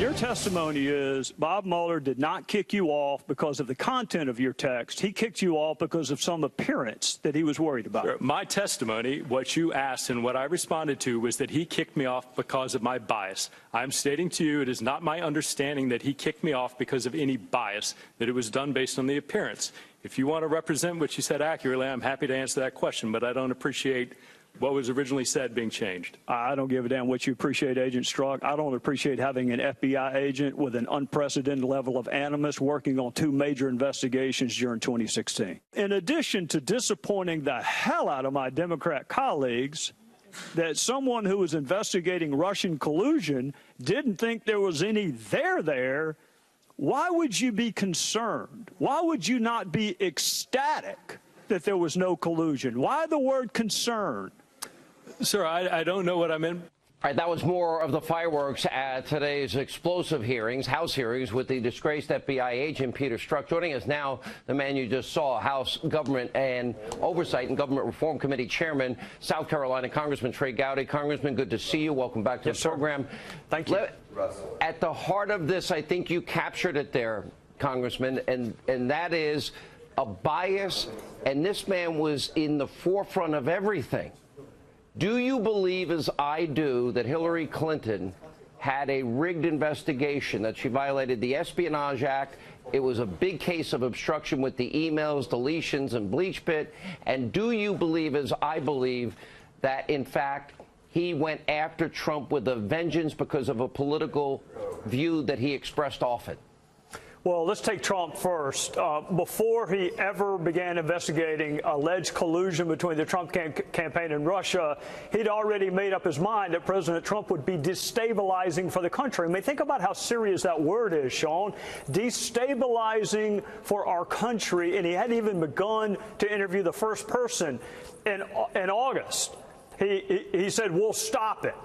Your testimony is Bob Mueller did not kick you off because of the content of your text. He kicked you off because of some appearance that he was worried about. Sure. My testimony, what you asked and what I responded to, was that he kicked me off because of my bias. I'm stating to you it is not my understanding that he kicked me off because of any bias, that it was done based on the appearance. If you want to represent what you said accurately, I'm happy to answer that question, but I don't appreciate what was originally said being changed. I don't give a damn what you appreciate, Agent Strzok. I don't appreciate having an FBI agent with an unprecedented level of animus working on 2 major investigations during 2016. In addition to disappointing the hell out of my Democrat colleagues, that someone who was investigating Russian collusion didn't think there was any there, why would you be concerned? Why would you not be ecstatic that there was no collusion? Why the word concern? Sir, I don't know what I meant. All right, that was more of the fireworks at today's explosive hearings, House hearings, with the disgraced FBI agent Peter Strzok. Joining us now, the man you just saw, House Government and Oversight and Government Reform Committee Chairman, South Carolina Congressman Trey Gowdy. Congressman, good to see you. Welcome back to the program. Thank you. At the heart of this, I think you captured it there, Congressman, and that is a bias, and this man was in the forefront of everything. Do you believe, as I do, that Hillary Clinton had a rigged investigation, that she violated the Espionage Act? It was a big case of obstruction with the emails, deletions, and bleach pit. And do you believe, as I believe, that, in fact, he went after Trump with a vengeance because of a political view that he expressed often? Well, let's take Trump first. Before he ever began investigating alleged collusion between the Trump campaign and Russia, he'd already made up his mind that President Trump would be destabilizing for the country. I mean, think about how serious that word is, Sean. Destabilizing for our country. And he hadn't even begun to interview the first person in August. He said, we'll stop it.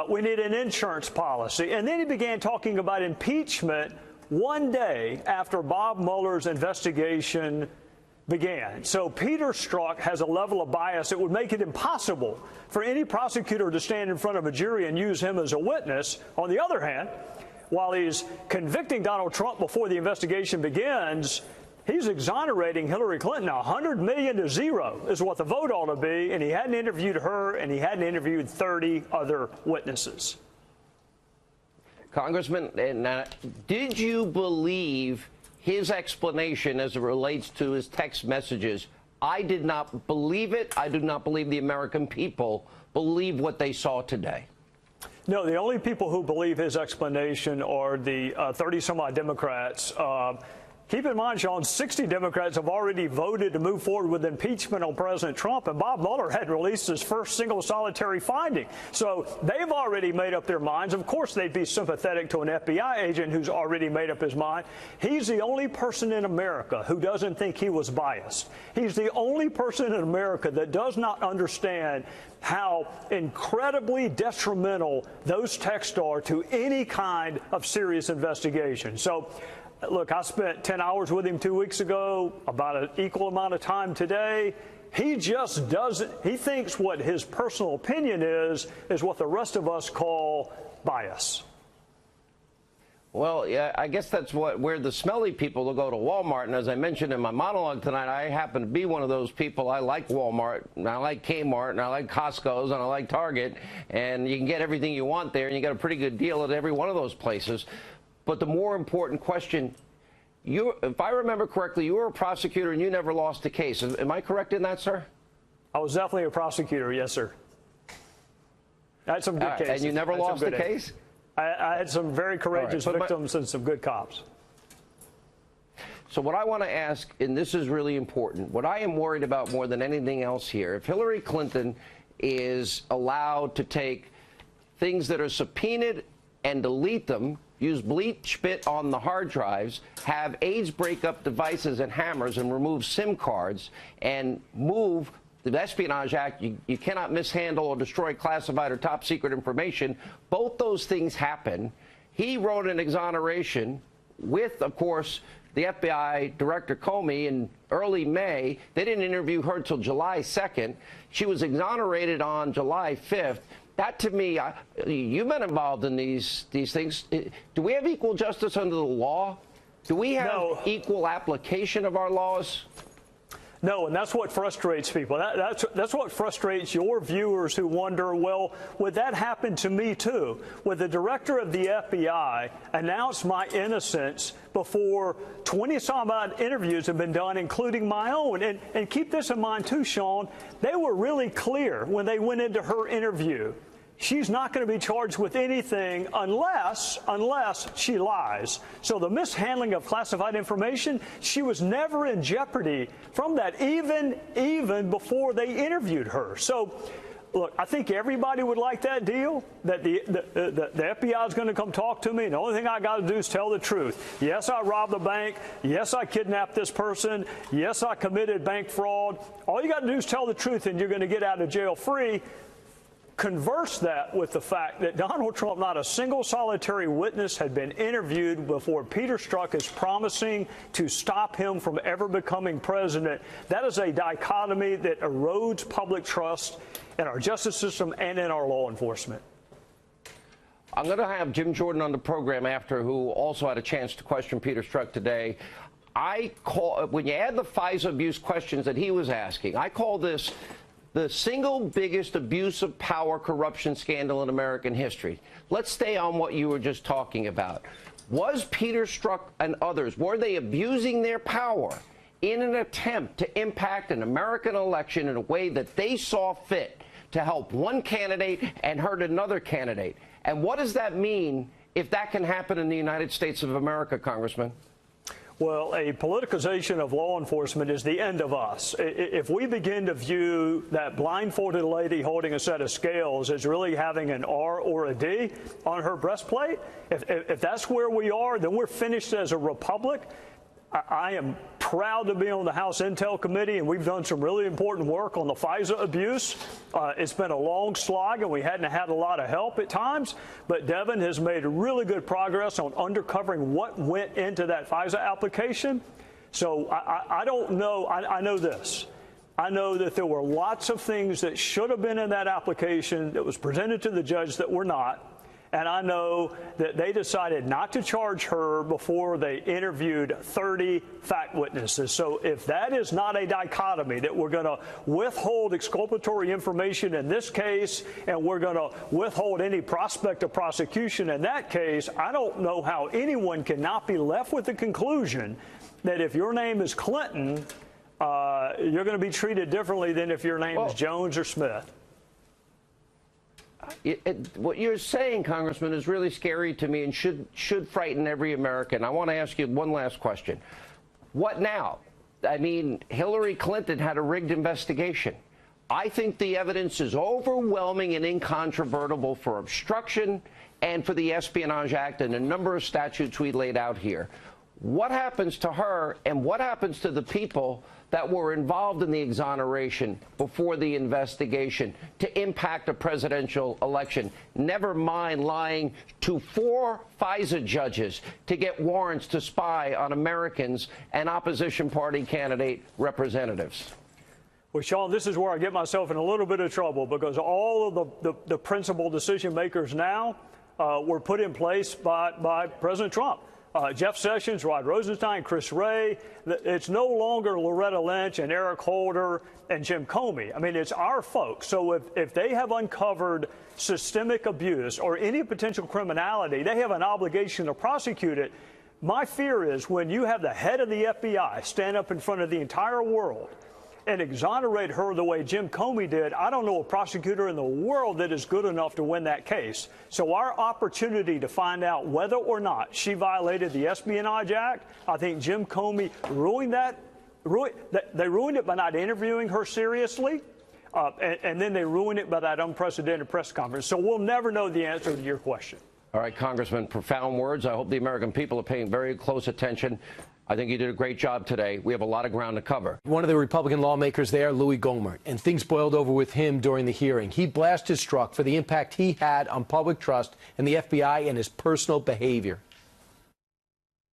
We need an insurance policy. And then he began talking about impeachment one day after Bob Mueller's investigation began. So Peter Strzok has a level of bias that would make it impossible for any prosecutor to stand in front of a jury and use him as a witness. On the other hand, while he's convicting Donald Trump before the investigation begins, he's exonerating Hillary Clinton. 100 million to 0 is what the vote ought to be, and he hadn't interviewed her, and he hadn't interviewed 30 other witnesses. Congressman, did you believe his explanation as it relates to his text messages? I did not believe it. I do not believe the American people believe what they saw today. No, the only people who believe his explanation are the 30-some-odd Democrats. Keep in mind, Sean, 60 Democrats have already voted to move forward with impeachment on President Trump, and Bob Mueller had released his first single solitary finding. So they've already made up their minds. Of course, they'd be sympathetic to an FBI agent who's already made up his mind. He's the only person in America who doesn't think he was biased. He's the only person in America that does not understand how incredibly detrimental those texts are to any kind of serious investigation. So, look, I spent 10 hours with him 2 weeks ago, about an equal amount of time today. He just doesn't, he thinks what his personal opinion is what the rest of us call bias. Well, yeah, I guess that's where the smelly people will go to Walmart. And as I mentioned in my monologue tonight, I happen to be one of those people. I like Walmart, and I like Kmart, and I like Costco's, and I like Target. And you can get everything you want there, and you get a pretty good deal at every one of those places. But the more important question, if I remember correctly, you were a prosecutor and you never lost a case. Am I correct in that, sir? I was definitely a prosecutor, yes, sir. I had some good cases. And you never lost a case? I had some very courageous victims and some good cops. So what I want to ask, and this is really important, what I am worried about more than anything else here, if Hillary Clinton is allowed to take things that are subpoenaed and delete them, use bleach pit on the hard drives, have AIDS breakup devices and hammers, and remove SIM cards, and move the Espionage Act, you cannot mishandle or destroy classified or top secret information. Both those things happen. He wrote an exoneration with, of course, the FBI Director Comey in early May. They didn't interview her till July 2nd. She was exonerated on July 5th. That to me, you've been involved in these things. Do we have equal justice under the law? Do we have equal application of our laws? No, and that's what frustrates people. That's what frustrates your viewers who wonder, well, would that happen to me too? Would the director of the FBI announce my innocence before 20-some-odd interviews have been done, including my own? And keep this in mind too, Sean, they were really clear when they went into her interview. She's not going to be charged with anything unless she lies. So the mishandling of classified information, she was never in jeopardy from that, even before they interviewed her. So, look, I think everybody would like that deal, that the FBI is going to come talk to me, and the only thing I got to do is tell the truth. Yes, I robbed the bank. Yes, I kidnapped this person. Yes, I committed bank fraud. All you got to do is tell the truth, and you're going to get out of jail free. Converse that with the fact that Donald Trump, not a single solitary witness had been interviewed before Peter Strzok is promising to stop him from ever becoming president. That is a dichotomy that erodes public trust in our justice system and in our law enforcement. I'm going to have Jim Jordan on the program after, who also had a chance to question Peter Strzok today. When you add the FISA abuse questions that he was asking, I call this the single biggest abuse of power corruption scandal in American history. Let's stay on what you were just talking about. Was Peter Strzok and others, were they abusing their power in an attempt to impact an American election in a way that they saw fit to help one candidate and hurt another candidate? And what does that mean if that can happen in the United States of America, Congressman? Well, a politicization of law enforcement is the end of us. If we begin to view that blindfolded lady holding a set of scales as really having an R or a D on her breastplate, if that's where we are, then we're finished as a republic. I am proud to be on the House Intel Committee, and we've done some really important work on the FISA abuse. It's been a long slog, and we hadn't had a lot of help at times, but Devin has made really good progress on uncovering what went into that FISA application. So I don't know. I know this. I know that there were lots of things that should have been in that application that was presented to the judge that were not. And I know that they decided not to charge her before they interviewed 30 fact witnesses. So if that is not a dichotomy, that we're going to withhold exculpatory information in this case, and we're going to withhold any prospect of prosecution in that case, I don't know how anyone can not be left with the conclusion that if your name is Clinton, you're going to be treated differently than if your name is Jones or Smith. What you're saying, Congressman, is really scary to me and should frighten every American. I want to ask you one last question. What now? I mean, Hillary Clinton had a rigged investigation. I think the evidence is overwhelming and incontrovertible for obstruction and for the Espionage Act and a number of statutes we laid out here. What happens to her, and what happens to the people that were involved in the exoneration before the investigation to impact a presidential election? Never mind lying to 4 FISA judges to get warrants to spy on Americans and opposition party candidate representatives. Well, Sean, this is where I get myself in a little bit of trouble, because all of the principal decision makers now were put in place by President Trump. Jeff Sessions, Rod Rosenstein, Chris Wray. It's no longer Loretta Lynch and Eric Holder and Jim Comey. I mean, it's our folks. So if they have uncovered systemic abuse or any potential criminality, they have an obligation to prosecute it. My fear is when you have the head of the FBI stand up in front of the entire world and exonerate her the way Jim Comey did, I don't know a prosecutor in the world that is good enough to win that case. So our opportunity to find out whether or not she violated the Espionage Act, I think Jim Comey ruined that. They ruined it by not interviewing her seriously, and then they ruined it by that unprecedented press conference. So we'll never know the answer to your question. All right, Congressman, profound words. I hope the American people are paying very close attention. I think you did a great job today. We have a lot of ground to cover. One of the Republican lawmakers there, Louis Gohmert, and things boiled over with him during the hearing. He blasted Strzok for the impact he had on public trust in the FBI and his personal behavior.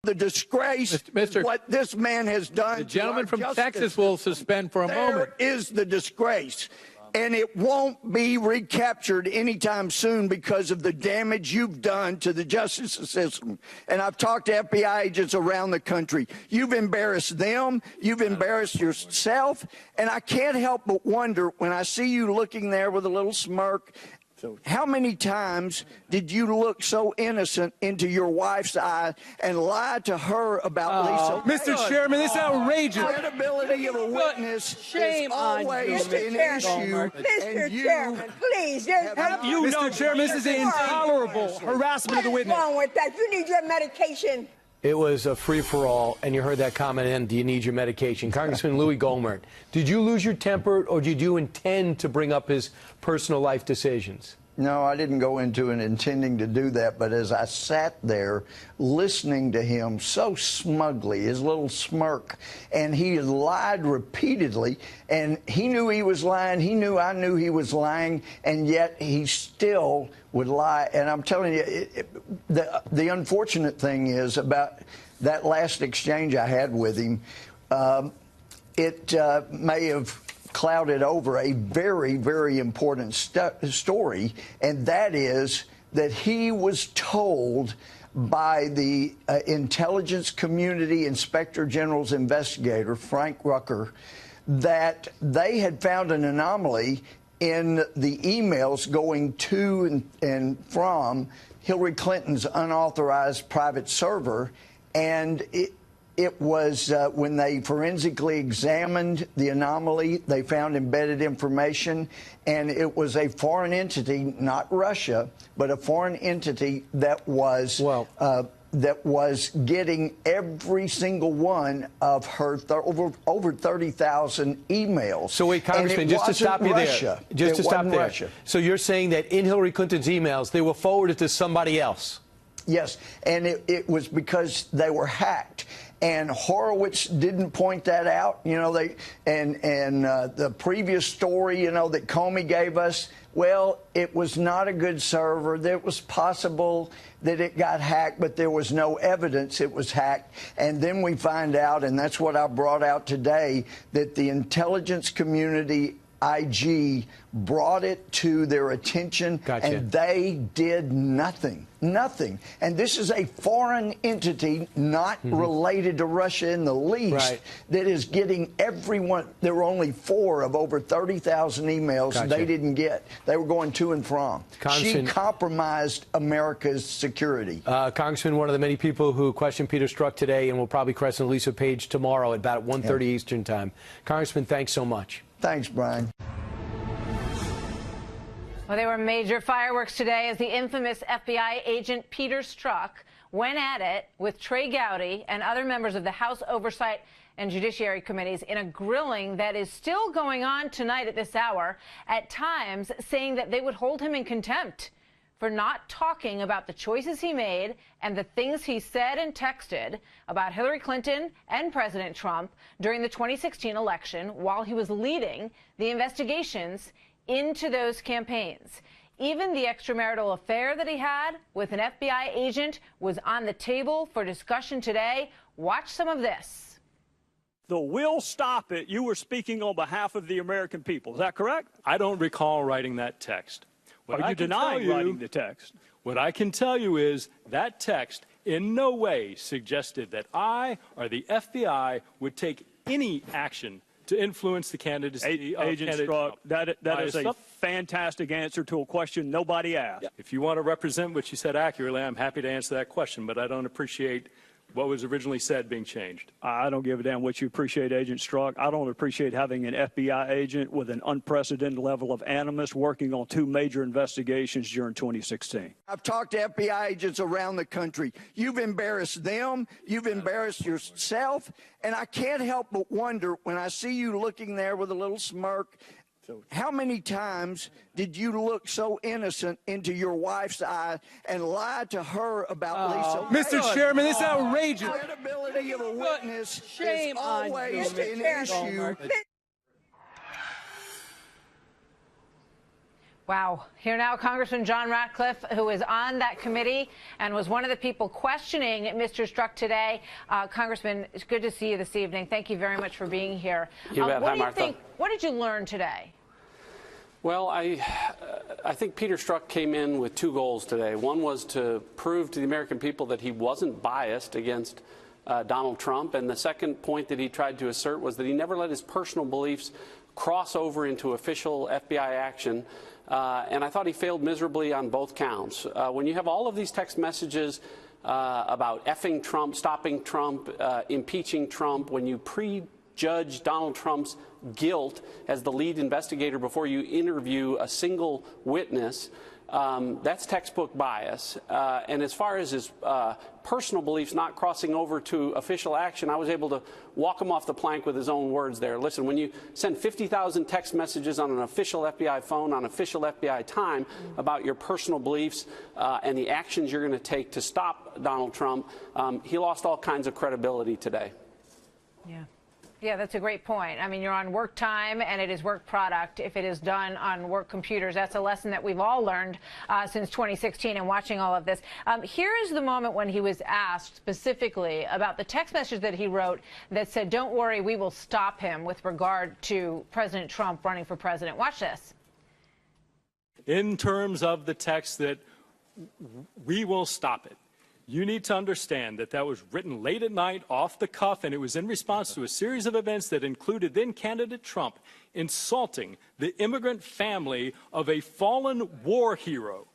The disgrace, what this man has done. The gentleman from Texas will suspend for a moment. There is the disgrace. And it won't be recaptured anytime soon because of the damage you've done to the justice system. And I've talked to FBI agents around the country. You've embarrassed them. You've embarrassed yourself. And I can't help but wonder when I see you looking there with a little smirk, how many times did you look so innocent into your wife's eye and lie to her about Lisa? Mr. Chairman, this is outrageous. The credibility of a witness is always an issue. Mr. Chairman, please. Have you Mr. Chairman, this is intolerable harassment of the witness. What's wrong with that? You need your medication. It was a free-for-all, and you heard that comment in, do you need your medication? Congressman Louis Gohmert, did you lose your temper, or did you intend to bring up his personal life decisions? No, I didn't go into it intending to do that, but as I sat there listening to him so smugly, his little smirk, and he had lied repeatedly, and he knew he was lying, he knew I knew he was lying, and yet he still would lie. And I'm telling you, the unfortunate thing is about that last exchange I had with him, it may have clouded over a very, very important story, and that is that he was told by the intelligence community Inspector General's investigator, Frank Rucker, that they had found an anomaly in the emails going to and from Hillary Clinton's unauthorized private server, and it was when they forensically examined the anomaly, they found embedded information, and it was a foreign entity, not Russia, but a foreign entity that was getting every single one of her over 30,000 emails. So wait, Congressman, just to stop you there. Just to stop there. So you're saying that in Hillary Clinton's emails, they were forwarded to somebody else? Yes, and it was because they were hacked. And Horowitz didn't point that out, you know. The previous story, you know, that Comey gave us, well, it was not a good server. It was possible that it got hacked, but there was no evidence it was hacked. And then we find out, and that's what I brought out today, that the intelligence community IG brought it to their attention, and they did nothing. Nothing. And this is a foreign entity not related to Russia in the least that is getting everyone. There were only 4 of over 30,000 emails they didn't get. They were going to and from. She compromised America's security. Congressman, one of the many people who questioned Peter Strzok today and will probably question Lisa Page tomorrow at about 1:30 Eastern time. Congressman, thanks so much. Thanks, Brian. Well, there were major fireworks today as the infamous FBI agent Peter Strzok went at it with Trey Gowdy and other members of the House Oversight and Judiciary Committees in a grilling that is still going on tonight at this hour, at times saying that they would hold him in contempt for not talking about the choices he made and the things he said and texted about Hillary Clinton and President Trump during the 2016 election while he was leading the investigations into those campaigns. Even the extramarital affair that he had with an FBI agent was on the table for discussion today. Watch some of this. The "will stop it," you were speaking on behalf of the American people. Is that correct? I don't recall writing that text. Are you denying writing the text? What I can tell you is that text in no way suggested that I or the FBI would take any action to influence the candidacy of Agent Strzok. That is a fantastic answer to a question nobody asked. If you want to represent what you said accurately, I'm happy to answer that question, but I don't appreciate what was originally said being changed. I don't give a damn what you appreciate, Agent Strzok. I don't appreciate having an FBI agent with an unprecedented level of animus working on 2 major investigations during 2016. I've talked to FBI agents around the country. You've embarrassed them. You've embarrassed yourself. And I can't help but wonder when I see you looking there with a little smirk, how many times did you look so innocent into your wife's eye and lie to her about Lisa? Mr. Chairman, this is outrageous. The credibility of a witness is always an issue. Wow. Here now, Congressman John Ratcliffe, who is on that committee and was one of the people questioning Mr. Strzok today. Congressman, it's good to see you this evening. Thank you very much for being here. You bet. What Hi, do you Martha. think? What did you learn today? Well, I think Peter Strzok came in with two goals today. One was to prove to the American people that he wasn't biased against Donald Trump. And the second point that he tried to assert was that he never let his personal beliefs cross over into official FBI action. And I thought he failed miserably on both counts. When you have all of these text messages about effing Trump, stopping Trump, impeaching Trump, when you prejudge Donald Trump's guilt as the lead investigator before you interview a single witness, that's textbook bias. And as far as his personal beliefs not crossing over to official action, I was able to walk him off the plank with his own words there. Listen, when you send 50,000 text messages on an official FBI phone on official FBI time about your personal beliefs and the actions you're going to take to stop Donald Trump, he lost all kinds of credibility today. Yeah. Yeah, that's a great point. I mean, you're on work time, and it is work product if it is done on work computers. That's a lesson that we've all learned since 2016 and watching all of this. Here is the moment when he was asked specifically about the text message that he wrote that said, "Don't worry, we will stop him," with regard to President Trump running for president. Watch this. In terms of the text that we will stop it, you need to understand that that was written late at night, off the cuff, and it was in response to a series of events that included then-candidate Trump insulting the immigrant family of a fallen war hero.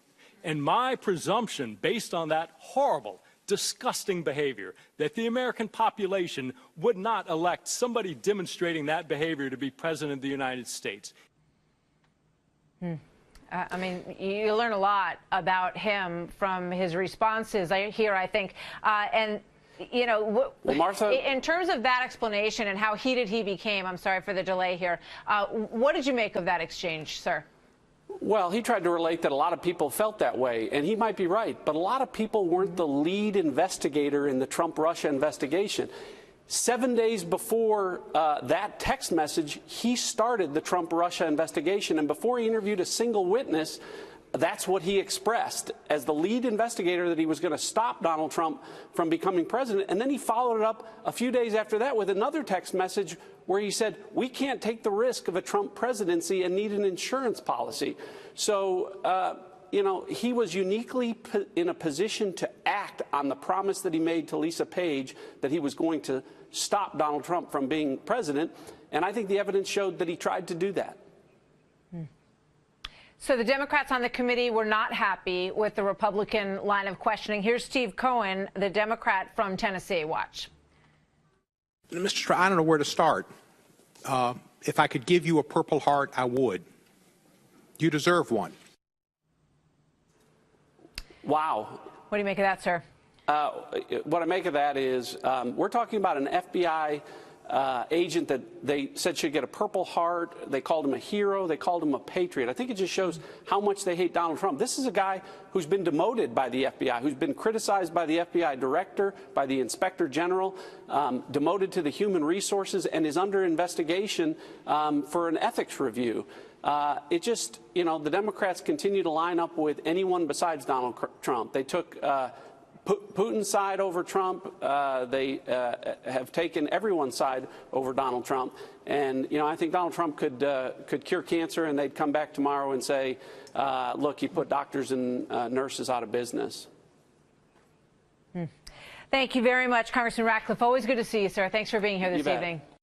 And my presumption, based on that horrible, disgusting behavior, that the American population would not elect somebody demonstrating that behavior to be president of the United States. I mean, you learn a lot about him from his responses here, I think. And, you know, well, Martha, in terms of that explanation and how heated he became, I'm sorry for the delay here, what did you make of that exchange, sir? Well, he tried to relate that a lot of people felt that way, and he might be right, but a lot of people weren't the lead investigator in the Trump-Russia investigation. 7 days before that text message, he started the Trump-Russia investigation, and before he interviewed a single witness, that's what he expressed as the lead investigator, that he was going to stop Donald Trump from becoming president. And then he followed it up a few days after that with another text message where he said, "We can't take the risk of a Trump presidency and need an insurance policy." So, you know, he was uniquely in a position to act on the promise that he made to Lisa Page that he was going to stop Donald Trump from being president. And I think the evidence showed that he tried to do that. So the Democrats on the committee were not happy with the Republican line of questioning. Here's Steve Cohen, the Democrat from Tennessee. Watch. Mr. Strizok, I don't know where to start. If I could give you a Purple Heart, I would. You deserve one. Wow. What do you make of that, sir? What I make of that is we're talking about an FBI agent that they said should get a Purple Heart. They called him a hero. They called him a patriot. I think it just shows how much they hate Donald Trump. This is a guy who's been demoted by the FBI, who's been criticized by the FBI director, by the inspector general, demoted to the human resources, and is under investigation for an ethics review. It just, you know, the Democrats continue to line up with anyone besides Donald Trump. They took Putin's side over Trump. They have taken everyone's side over Donald Trump. And, you know, I think Donald Trump could cure cancer, and they'd come back tomorrow and say, look, he put doctors and nurses out of business. Thank you very much, Congressman Ratcliffe. Always good to see you, sir. Thanks for being here this evening.